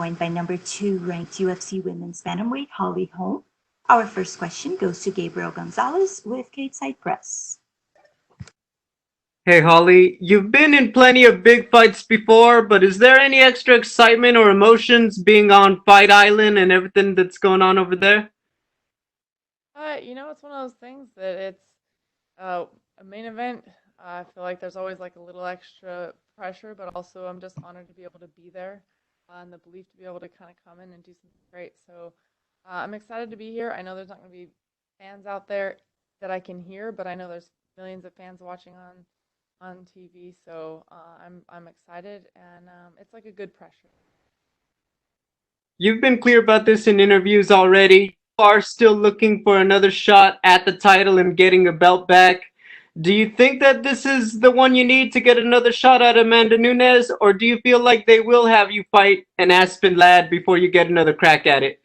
joined by number 2 ranked UFC women's bantamweight Holly Holm. Our first question goes to Gabriel Gonzalez with Cage Side Press. Hey Holly, you've been in plenty of big fights before, but is there any extra excitement or emotions being on Fight Island and everything that's going on over there? It's one of those things that it's a main event. I feel like there's always like a little extra pressure, but also I'm just honored to be able to be there and the belief to be able to kind of come in and do something great. So I'm excited to be here. I know there's not going to be fans out there that I can hear, but I know there's millions of fans watching on TV. So I'm excited, and it's like a good pressure. You've been clear about this in interviews already. You are still looking for another shot at the title and getting a belt back. Do you think that this is the one you need to get another shot at Amanda Nunes, or do you feel like they will have you fight an Aspen lad before you get another crack at it?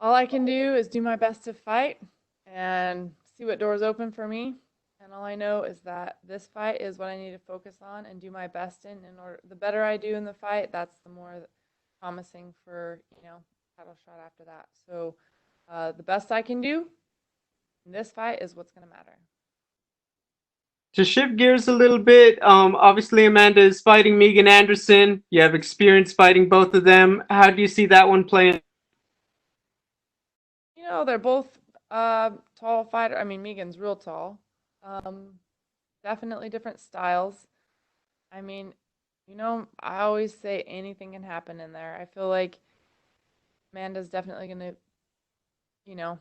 All I can do is do my best to fight and see what doors open for me. And all I know is that this fight is what I need to focus on and do my best in order. The better I do in the fight, that's the more promising for, title shot after that. So the best I can do in this fight is what's going to matter. To shift gears a little bit, obviously Amanda is fighting Megan Anderson. You have experience fighting both of them. How do you see that one playing? They're both tall fighter. I mean, Megan's real tall. Definitely different styles. I mean, I always say anything can happen in there. I feel like Amanda's definitely going to,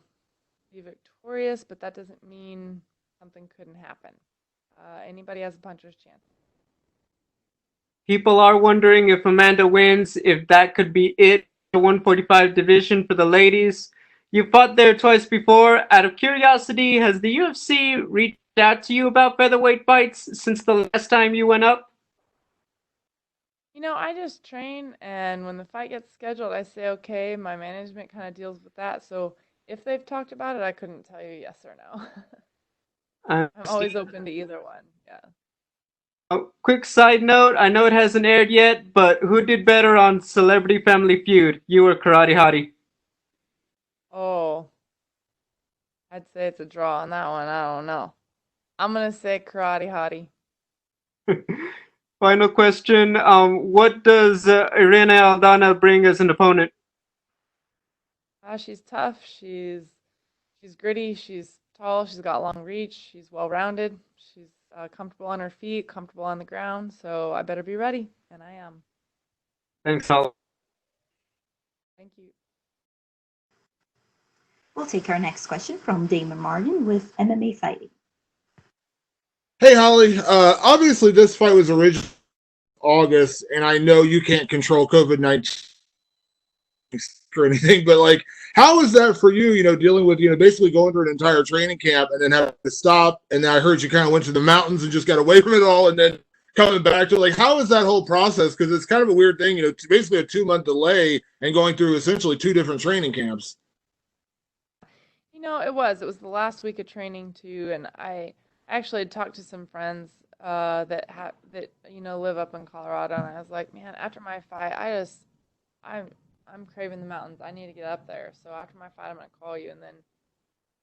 be victorious, but that doesn't mean something couldn't happen. Anybody has a puncher's chance. People are wondering if Amanda wins, if that could be it, the 145 division for the ladies. You fought there twice before. Out of curiosity, has the UFC reached out to you about featherweight fights since the last time you went up? I just train, and when the fight gets scheduled, I say, okay, my management kind of deals with that. So if they've talked about it, I couldn't tell you yes or no. I'm always open to either one. Yeah. A quick side note, I know it hasn't aired yet, but who did better on Celebrity Family Feud, you or Karate Hottie? Oh, I'd say it's a draw on that one. I don't know. I'm going to say Karate Hottie. Final question, what does Irene Aldana bring as an opponent? She's tough. She's gritty. She's tall. She's got long reach. She's well-rounded. She's comfortable on her feet, comfortable on the ground. So I better be ready, and I am. Thanks, Holly. Thank you. We'll take our next question from Damon Martin with MMA Fighting. Hey, Holly. Obviously, this fight was originally August, and I know you can't control COVID-19 or anything, but how is that for you? Dealing with basically going through an entire training camp and then having to stop. And then I heard you kind of went to the mountains and just got away from it all, and then coming back to how is that whole process? Because it's kind of a weird thing, basically a 2-month delay and going through essentially 2 different training camps. It was the last week of training too, and I actually talked to some friends that live up in Colorado, and I was like, man, after my fight, I'm craving the mountains. I need to get up there. So after my fight, I'm gonna call you. And then,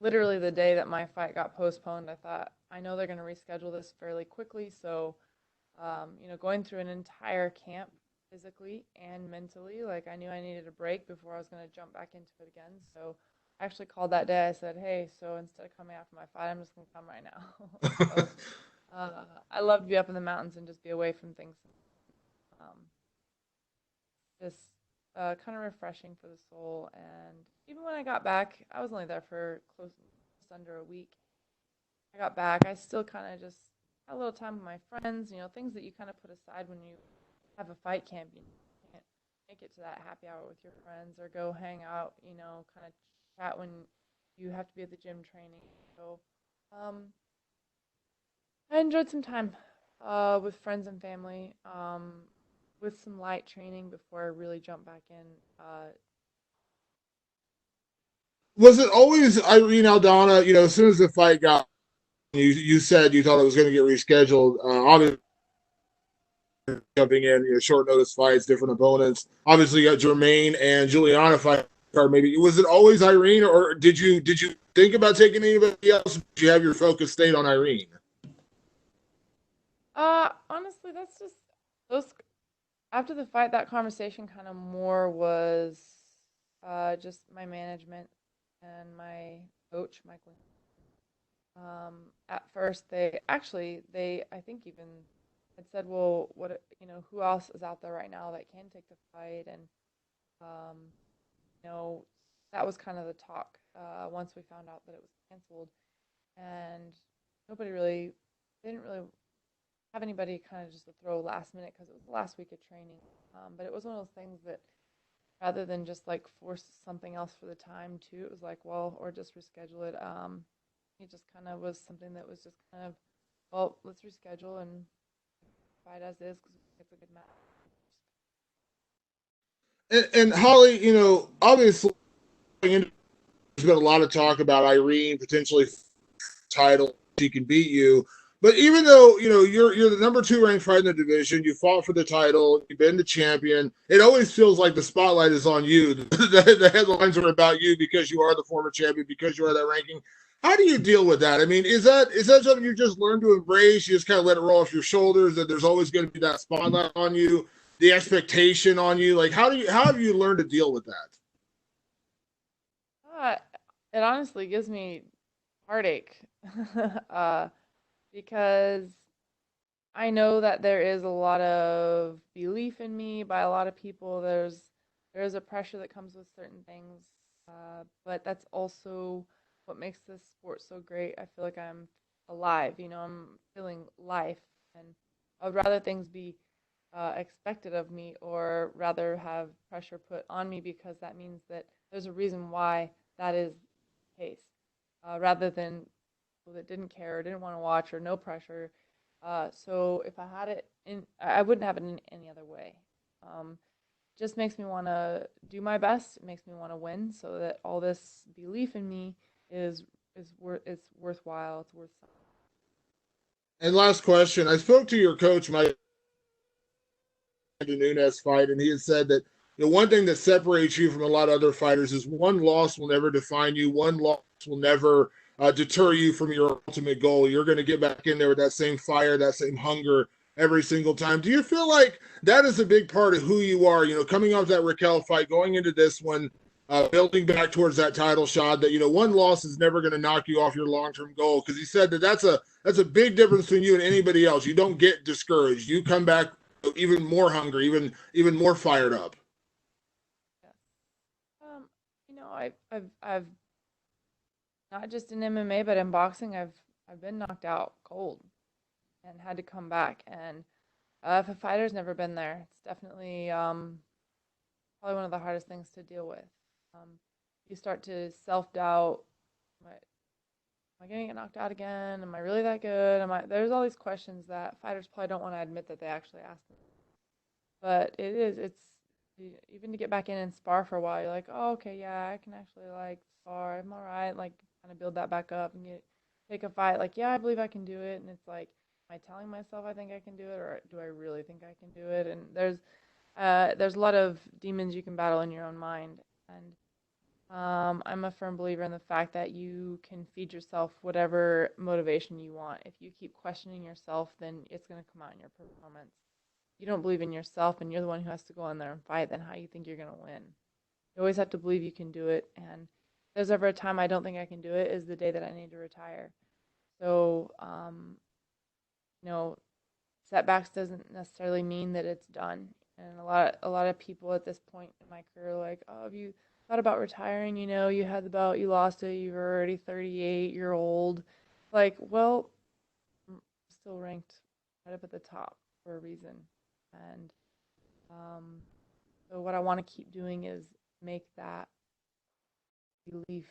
literally the day that my fight got postponed, I thought, I know they're gonna reschedule this fairly quickly. So, going through an entire camp physically and mentally, I knew I needed a break before I was gonna jump back into it again. So I actually called that day. I said, hey, so instead of coming after my fight, I'm just going to come right now. So, I love to be up in the mountains and just be away from things. Just kind of refreshing for the soul. And even when I got back, I was only there for close under a week. I got back, I still kind of just had a little time with my friends, things that you kind of put aside when you have a fight camp. You can't make it to that happy hour with your friends or go hang out, kind of chat when you have to be at the gym training. So I enjoyed some time with friends and family, with some light training before I really jump back in. Was it always Irene Aldana, as soon as the fight got, you said you thought it was going to get rescheduled, obviously jumping in, short notice fights, different opponents. Obviously, you got Jermaine and Juliana fight card. Maybe was it always Irene, or did you think about taking anybody else? Did you have your focus stayed on Irene? Honestly, that's just those. After the fight, that conversation kind of more was just my management and my coach, Michael. At first, they I think even had said, well, who else is out there right now that can take the fight? And, um, that was kind of the talk once we found out that it was canceled. And they didn't really have anybody kind of just to throw last minute because it was the last week of training. But it was one of those things that rather than just like force something else for the time too, it was like, well, or just reschedule it. It just kind of was something that was just kind of, well, let's reschedule and fight as is because it's a good match. And Holly, obviously, there's been a lot of talk about Irene potentially title. She can beat you. But even though you're the number 2 ranked fighter in the division, you fought for the title, you've been the champion. It always feels like the spotlight is on you. The headlines are about you because you are the former champion, because you are that ranking. How do you deal with that? I mean, is that something you just learn to embrace? You just kind of let it roll off your shoulders. That there's always going to be that spotlight on you, the expectation on you. Like, how have you learned to deal with that? It honestly gives me heartache. Because I know that there is a lot of belief in me by a lot of people. There's a pressure that comes with certain things, but that's also what makes this sport so great. I feel like I'm alive. I'm feeling life, and I would rather things be expected of me, or rather have pressure put on me because that means that there's a reason why that is the case, rather than that didn't care or didn't want to watch or no pressure. So if I had it I wouldn't have it in any other way. Just makes me want to do my best. It makes me want to win, so that all this belief in me is worthwhile. It's worth something. And last question, I spoke to your coach, Mike, Nunez fight, and he had said that one thing that separates you from a lot of other fighters is one loss will never define you. One loss will never deter you from your ultimate goal. You're going to get back in there with that same fire, that same hunger every single time. Do you feel like that is a big part of who you are? Coming off that Raquel fight, going into this one, building back towards that title shot. That one loss is never going to knock you off your long-term goal. Because he said that's a big difference between you and anybody else. You don't get discouraged. You come back even more hungry, even more fired up. I've not just in MMA, but in boxing, I've been knocked out cold and had to come back. And if a fighter's never been there, it's definitely probably one of the hardest things to deal with. You start to self-doubt. Am I going to get knocked out again? Am I really that good? There's all these questions that fighters probably don't want to admit that they actually ask them. But it's even to get back in and spar for a while, you're like, oh, okay, yeah, I can actually like spar. I'm all right. Like, kind of build that back up and take a fight. Like, yeah, I believe I can do it. And it's like, am I telling myself I think I can do it, or do I really think I can do it? And there's a lot of demons you can battle in your own mind. And I'm a firm believer in the fact that you can feed yourself whatever motivation you want. If you keep questioning yourself, then it's going to come out in your performance. You don't believe in yourself and you're the one who has to go in there and fight, then how do you think you're going to win? You always have to believe you can do it. And if there's ever a time I don't think I can do it, is the day that I need to retire. So, setbacks doesn't necessarily mean that it's done. And a lot of people at this point in my career are like, oh, have you thought about retiring? You had the belt, you lost it, you were already 38, you're old. Like, well, I'm still ranked right up at the top for a reason. And so what I want to keep doing is make that belief.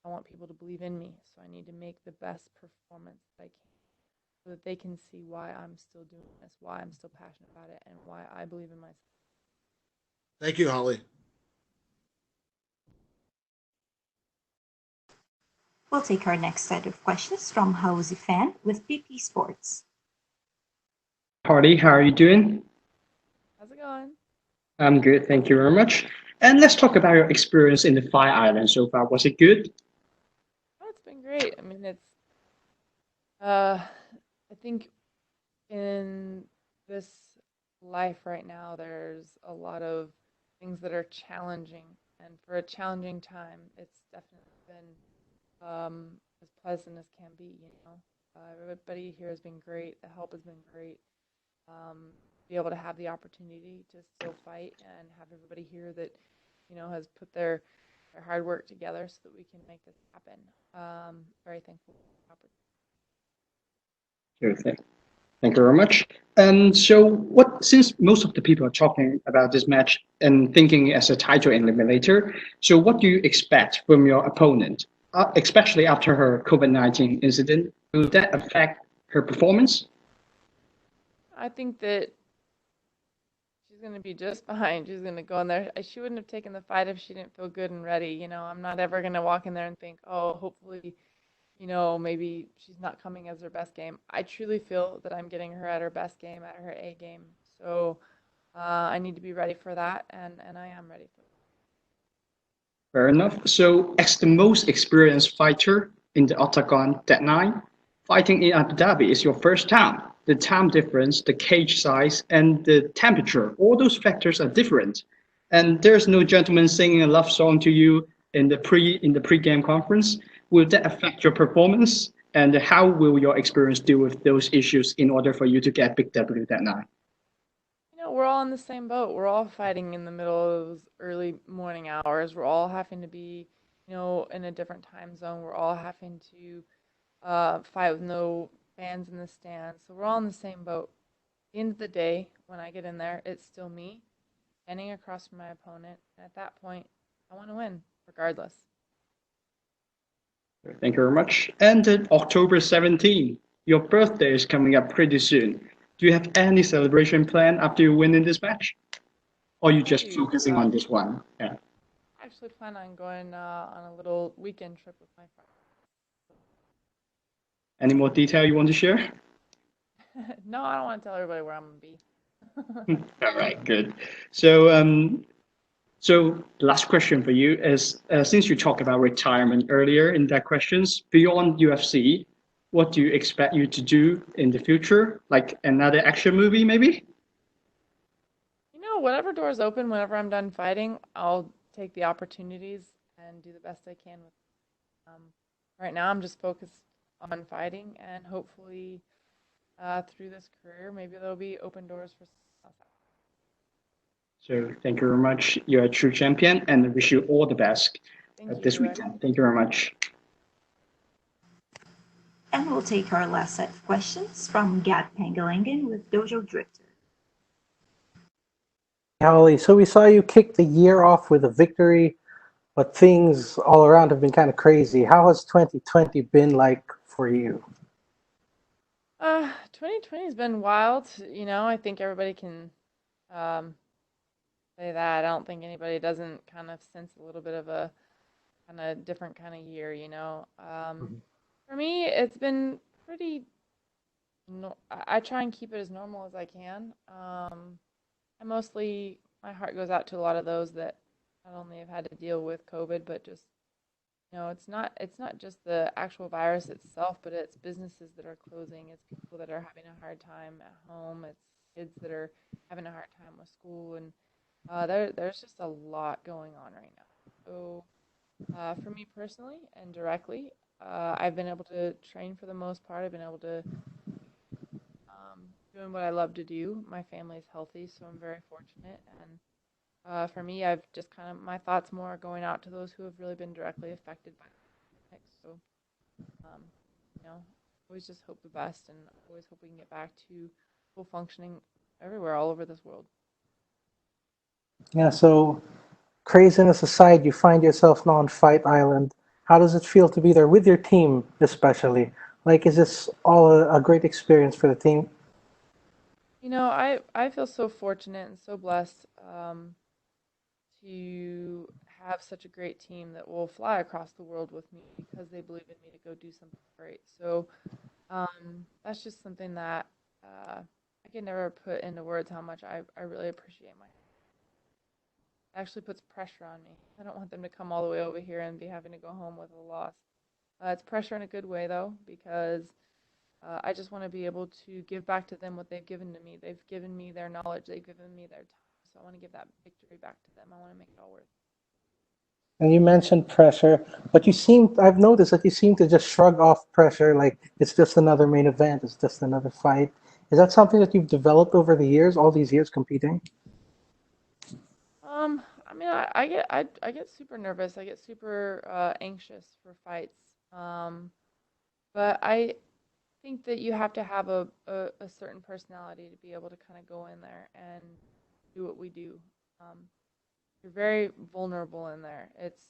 I want people to believe in me, so I need to make the best performance that I can, so that they can see why I'm still doing this, why I'm still passionate about it, and why I believe in myself. Thank you, Holly. We'll take our next set of questions from Hausi Fan with PP Sports. Hardy, how are you doing? How's it going? I'm good, thank you very much. And let's talk about your experience in the Fire Island so far. Was it good? Oh, it's been great. I mean, uh, I think in this life right now, there's a lot of things that are challenging, and for a challenging time, it's definitely been as pleasant as can be. Everybody here has been great. The help has been great. Be able to have the opportunity to still fight and have everybody here that has put their hard work together so that we can make this happen. Very thankful for the opportunity. Sure thing. Thank you very much. And so, what? Since most of the people are talking about this match and thinking as a title eliminator, so what do you expect from your opponent, especially after her COVID-19 incident? Will that affect her performance? I think that she's going to be just fine. She's going to go in there. She wouldn't have taken the fight if she didn't feel good and ready. I'm not ever going to walk in there and think, oh, hopefully, maybe she's not coming as her best game. I truly feel that I'm getting her at her best game, at her A game. So I need to be ready for that, and I am ready for it. Fair enough. So, as the most experienced fighter in the Octagon that night, fighting in Abu Dhabi is your first time. The time difference, the cage size, and the temperature, all those factors are different. And there's no gentleman singing a love song to you in the pre-game conference. Will that affect your performance? And how will your experience deal with those issues in order for you to get big W that night? We're all in the same boat. We're all fighting in the middle of those early morning hours. We're all having to be, in a different time zone. We're all having to fight with no fans in the stands. So we're all in the same boat. At the end of the day, when I get in there, it's still me standing across from my opponent. And at that point, I want to win, regardless. Thank you very much. And then October 17th, your birthday is coming up pretty soon. Do you have any celebration plan after you win in this match? Or are you I just do. focusing on this one? Yeah. I actually plan on going on a little weekend trip with my Any more detail you want to share? friends. No, I don't want to tell everybody where I'm going to be. All right, good. So the last question for you is, since you talked about retirement earlier in that questions, beyond UFC, what do you expect you to do in the future? Like another action movie, maybe? Whatever doors open, whenever I'm done fighting, I'll take the opportunities and do the best I can with them. Right now, I'm just focused on fighting, and hopefully, through this career, maybe there'll be open doors for someone else. So thank you very much. You're a true champion, and I wish you all the best Thank this you. weekend. Thank you very much. And we'll take our last set of questions from Gat Pangalangan with Dojo Drifter. Holly, so we saw you kick the year off with a victory, but things all around have been kind of crazy. How has 2020 been like for you? 2020 has been wild. I think everybody can say that. I don't think anybody doesn't kind of sense a little bit of a kind of different kind of year. For me, it's been pretty. No, I try and keep it as normal as I can. My heart goes out to a lot of those that not only have had to deal with COVID, but just, it's not just the actual virus itself, but it's businesses that are closing. It's people that are having a hard time at home. It's kids that are having a hard time with school, and there's just a lot going on right now. So, for me personally and directly, I've been able to train for the most part. I've been able to doing what I love to do. My family is healthy, so I'm very fortunate. And for me, I've just my thoughts more are going out to those who have really been directly affected by it. So, um, always just hope the best, and always hope we can get back to full functioning everywhere, all over this world. Yeah, so craziness aside, you find yourself now on Fight Island. How does it feel to be there with your team, especially? Like, is this all a great experience for the team? I feel so fortunate and so blessed to have such a great team that will fly across the world with me because they believe in me to go do something great. So that's just something that I can never put into words how much I really appreciate my. It actually puts pressure on me. I don't want them to come all the way over here and be having to go home with a loss. It's pressure in a good way though, because I just want to be able to give back to them what they've given to me. They've given me their knowledge. They've given me their time. So I want to give that victory back to them. I want to make it all worth it. And you mentioned pressure, but I've noticed that you seem to just shrug off pressure like it's just another main event, it's just another fight. Is that something that you've developed over the years, all these years competing? I mean, I get super nervous. I get super anxious for fights. But I think that you have to have a certain personality to be able to kind of go in there and do what we do. You're very vulnerable in there.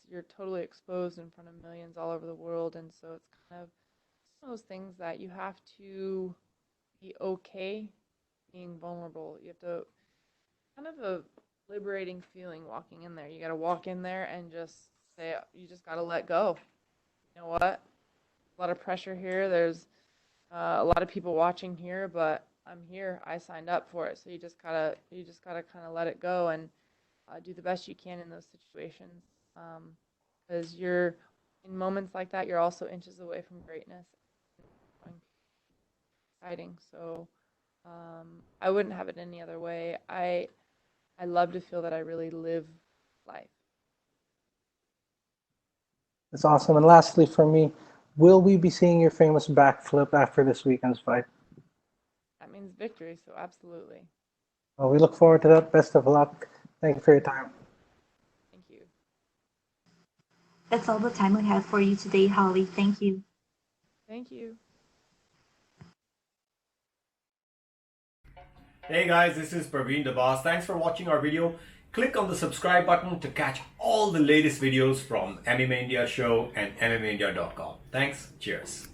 You're totally exposed in front of millions all over the world, and so it's kind of one of those things that you have to be okay being vulnerable. You have to kind of a liberating feeling walking in there. You got to walk in there and just say, you just got to let go. You know what? A lot of pressure here. There's a lot of people watching here, but I'm here. I signed up for it. So you just gotta kind of let it go and do the best you can in those situations. Because you're in moments like that, you're also inches away from greatness. Exciting. So I wouldn't have it any other way. I love to feel that I really live life. That's awesome. And lastly, for me, will we be seeing your famous backflip after this weekend's fight? That means victory, so absolutely. Well, we look forward to that. Best of luck. Thank you for your time. Thank you. That's all the time we have for you today, Holly. Thank you. Thank you. Hey guys, this is Praveen the Boss. Thanks for watching our video. Click on the subscribe button to catch all the latest videos from MMA India Show and MMAindia.com. Thanks. Cheers.